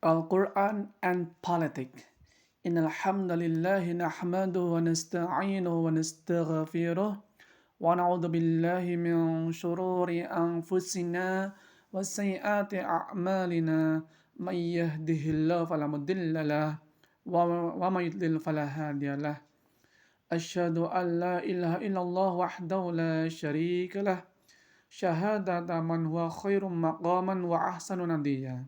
Al-Quran and Politics. Innal hamdalillahi nahmaduhu wa nasta'inuhu wa nastaghfiruh wa na'udzu billahi min shururi anfusina wa sayyiati a'malina may yahdihillahu fala mudilla lahu wa may yudlil fala hadiya lahu. Asyhadu an la ilaha illallah wahdahu la syarika lah. Syahadata man huwa khairum maqaman wa ahsanu nadiyya.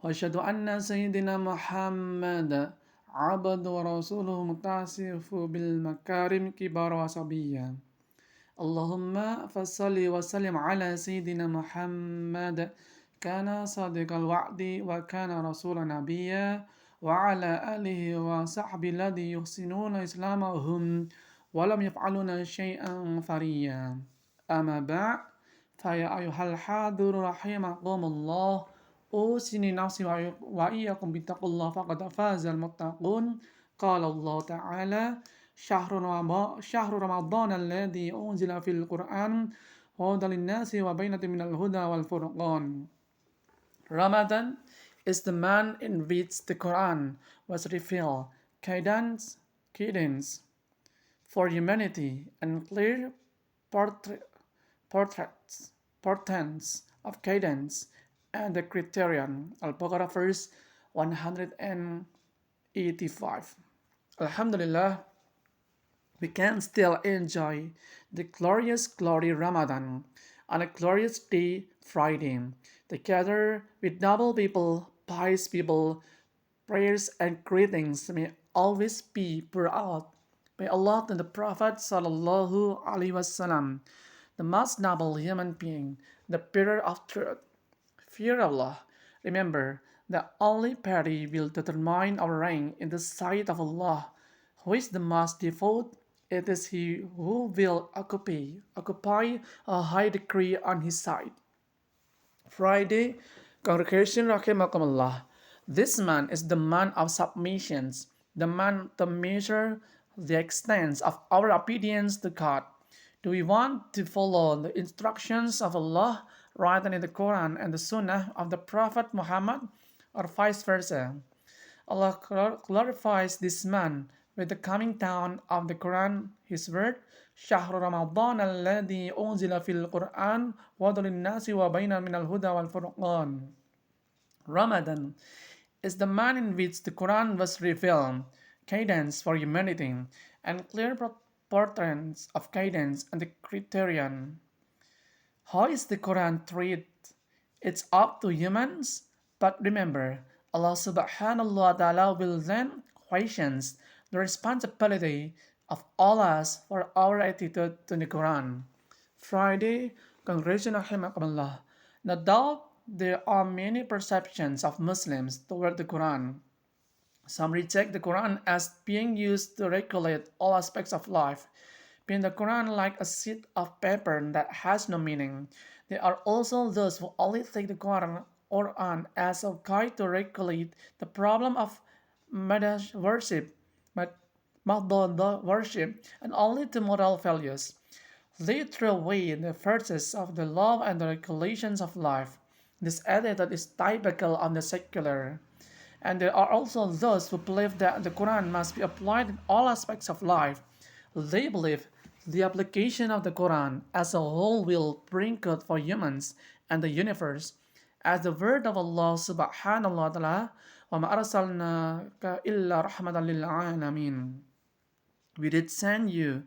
وأشهد أن سيدنا محمد عبد ورسوله متصف بالمكارم كبار وصبيا. اللهم فصل وسلم على سيدنا محمد كان صادق الوعد وكان رسول نبيا وعلى آله وصحبه الذي يحسنون إسلامهم ولم يفعلون شيئا فريا. أما بعد فيا أيها الحاضر رحمكم الله أوصني نفسي وإياكم بتقوى الله فقد فاز المتقون. قال الله تعالى شهر رمضان الذي أنزل في القرآن هدى للناس وبينة من الهدى والفرقان. Ramadan is the month in which the Quran was revealed, guidance for humanity, and clear portents of guidance and the criterion. Al-Baqarah verse 185. Alhamdulillah, we can still enjoy the glorious glory Ramadan on a glorious day Friday, together with noble people, pious people. Prayers and greetings may always be poured out by Allah and the Prophet Sallallahu Alaihi Wasallam, the most noble human being, the bearer of truth. Fear Allah. Remember that only piety will determine our rank in the sight of Allah. Who is the most devout? It is he who will occupy a high degree on his side. Friday, Congregation Rahimakumullah. This month is the month of submissions, the month to measure the extent of our obedience to God. Do we want to follow the instructions of Allah written in the Quran and the Sunnah of the Prophet Muhammad, or vice versa? Allah glorifies this month with the coming down of the Quran, His word, شهر رمضان الذي أنزل في القرآن هدى للناس وبينة من الهدى والفرقان. Ramadan is the month in which the Quran was revealed, guidance for humanity, and clear portents of guidance and the criterion. How is the Quran treated? It's up to humans, but remember, Allah subhanahu wa ta'ala will then question the responsibility of all us for our attitude to the Quran. Friday, Congregation Rahimakumullah. No doubt there are many perceptions of Muslims toward the Quran. Some reject the Quran as being used to regulate all aspects of life, being the Quran like a sheet of paper that has no meaning. There are also those who only take the Quran as a guide to regulate the problem of Madash worship, worship, and only to moral values. They throw away the verses of the law and the regulations of life. This attitude is typical of the secular. And there are also those who believe that the Quran must be applied in all aspects of life. They believe the application of the Quran as a whole will bring good for humans and the universe. As the word of Allah subhanahu wa ta'ala, وَمَا أَرْسَلْنَاكَ إِلَّا رَحْمَةً لِلْعَالَمِينَ. We did send you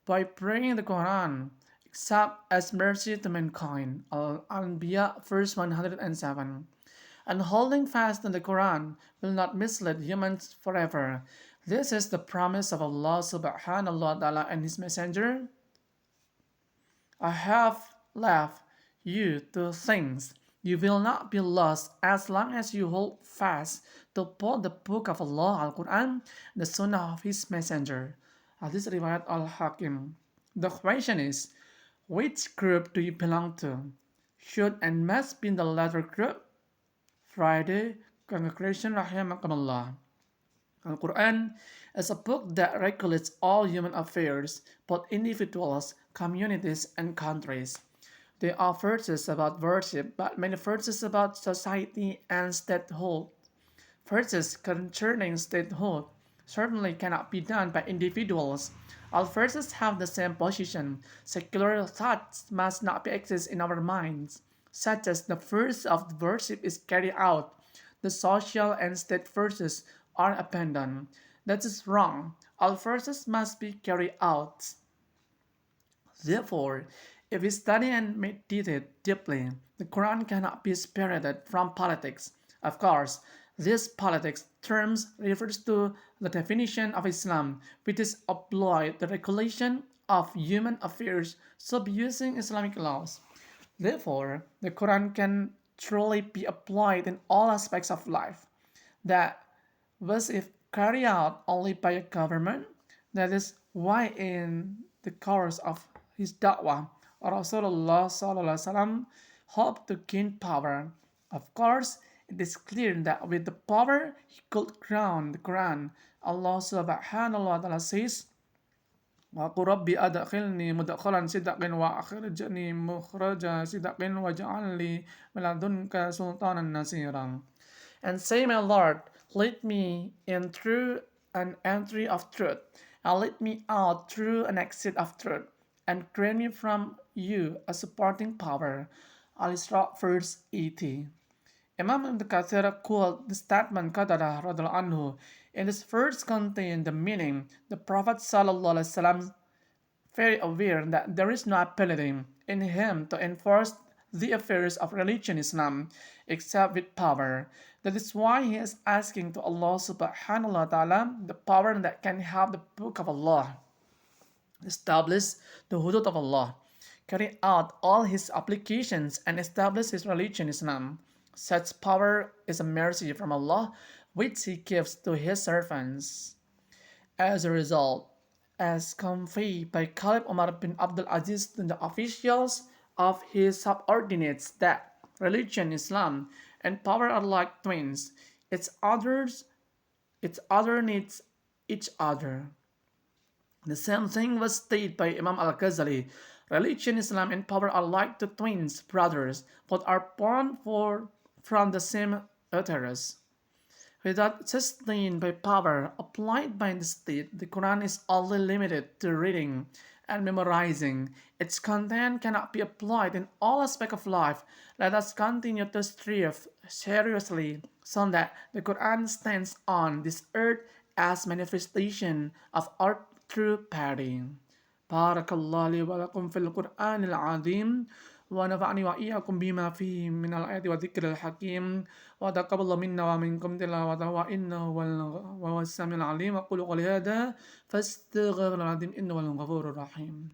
by praying the Quran except as mercy to mankind. Al-Anbiya verse 107. And holding fast in the Quran will not mislead humans forever. This is the promise of Allah subhanahu wa ta'ala and His Messenger. I have left you two things. You will not be lost as long as you hold fast to both the book of Allah, Al-Quran, and the Sunnah of His Messenger. Hadis riwayat Al-Hakim. The question is, which group do you belong to? Should and must be in the latter group? Friday, Congregation Rahimakumullah. Al-Quran is a book that regulates all human affairs, both individuals, communities, and countries. There are verses about worship, but many verses about society and statehood. Verses concerning statehood certainly cannot be done by individuals. All verses have the same position. Secular thoughts must not exist in our minds, such as the verse of the worship is carried out. The social and state verses are abandoned. That is wrong. All verses must be carried out. Therefore, if we study and meditate deeply, the Quran cannot be separated from politics. Of course, this politics terms refers to the definition of Islam, which is applied the regulation of human affairs using Islamic laws. Therefore, the Quran can truly be applied in all aspects of life. That was if carried out only by a government. That is why in the course of his da'wah, Rasulullah sallallahu alaihi wasallam hoped to gain power. Of course, it is clear that with the power he could ground the Quran. Allah subhanahu wa ta'ala says, وَقُلْ رَبِّ أَدْخِلْنِي مُدْخَلًا صِدْقٍ وَأَخْرِجْنِي مُخْرَجَ صِدْقٍ وَاجْعَلْ لِي مِن لَّدُنكَ سُلْطَانًا نَصِيرًا. And say, my Lord, lead me in through an entry of truth, and lead me out through an exit of truth, and grant me from you a supporting power. Al-Isra verse 80. Imam Ibn Kathir quoted the statement Qatadah radhiallahu anhu. In this verse contains the meaning the Prophet sallallahu alaihi wasallam very aware that there is no ability in him to enforce the affairs of religion Islam except with power. That is why he is asking to Allah subhanahu wa ta'ala the power that can help the book of Allah, establish the hudud of Allah, carry out all his applications and establish his religion Islam. Such power is a mercy from Allah which he gives to his servants. As a result, as conveyed by Caliph Umar bin Abdul Aziz to the officials of his subordinates, that religion, Islam, and power are like twins. Its other needs each other. The same thing was stated by Imam Al-Ghazali. Religion, Islam, and power are like two twins brothers, both are born from the same uterus. Without sustained by power applied by the state, the Quran is only limited to reading and memorizing. Its content cannot be applied in all aspects of life. Let us continue to strive seriously so that the Quran stands on this earth as manifestation of our true piety. Barakallahu li wa lakum fil Qur'anil azim wa nafa'ani wa iyyakum bima fihi min al-ayati wa dhikril hakim wa taqabbal minna wa minkum tilawatahu wa innahu huwas samiul alim. Aqulu qawli hadha fastaghfirullaha al-azim innahu huwal ghafurur rahim.